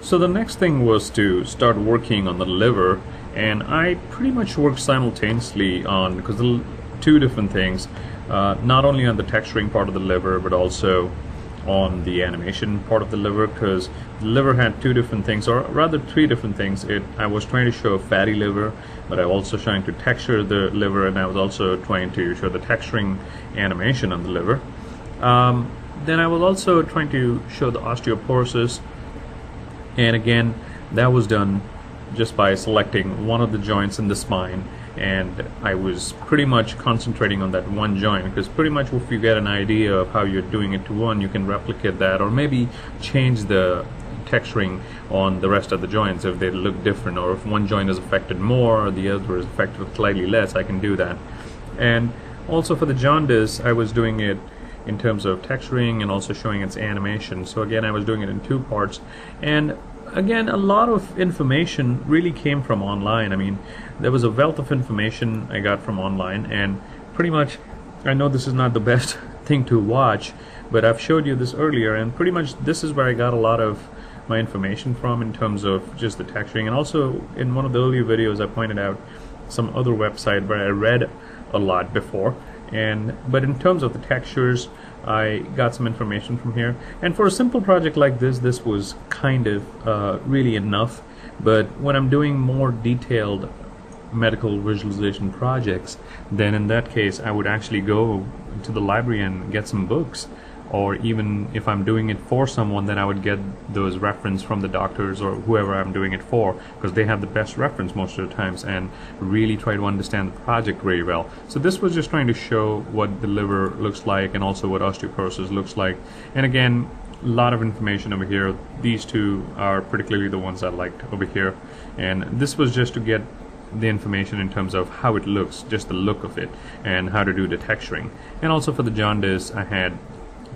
So the next thing was to start working on the liver, and I pretty much worked simultaneously on, because the two different things, not only on the texturing part of the liver but also on the animation part of the liver, because the liver had two different things, or rather three different things. I was trying to show a fatty liver, but I was also trying to texture the liver, and I was also trying to show the texturing animation on the liver. Then I was also trying to show the osteoporosis, and again that was done just by selecting one of the joints in the spine, and I was pretty much concentrating on that one joint, because pretty much if you get an idea of how you're doing it to one, you can replicate that, or maybe change the texturing on the rest of the joints if they look different, or if one joint is affected more or the other is affected slightly less, I can do that. And also for the jaundice, I was doing it in terms of texturing and also showing its animation. So again, I was doing it in two parts, and again, a lot of information really came from online. I mean, there was a wealth of information I got from online, and pretty much, I know this is not the best thing to watch, but I've showed you this earlier, and pretty much this is where I got a lot of my information from in terms of just the texturing. And also in one of the earlier videos I pointed out some other website where I read a lot before, but in terms of the textures, I got some information from here. And for a simple project like this was kind of really enough. But when I'm doing more detailed medical visualization projects, then in that case I would actually go to the library and get some books, or even if I'm doing it for someone, then I would get those reference from the doctors or whoever I'm doing it for, because they have the best reference most of the times, and really try to understand the project very well. So this was just trying to show what the liver looks like and also what osteoporosis looks like. And again, a lot of information over here. These two are particularly the ones I liked over here, and this was just to get the information in terms of how it looks, just the look of it, and how to do the texturing. And also for the jaundice, I had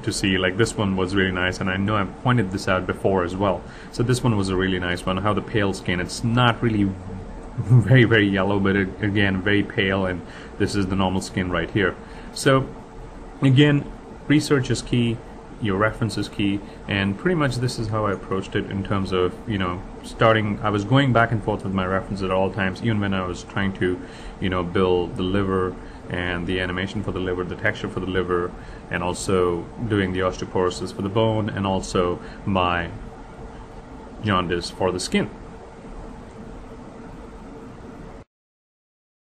to see, like, this one was really nice, and I know I've pointed this out before as well. So this one was a really nice one, how the pale skin, it's not really very yellow, but again very pale, and this is the normal skin right here. So again, research is key, your reference is key, and pretty much this is how I approached it in terms of, you know, starting, I was going back and forth with my references at all times, even when I was trying to, you know, build the liver and the animation for the liver, the texture for the liver, and also doing the osteoporosis for the bone, and also my jaundice for the skin.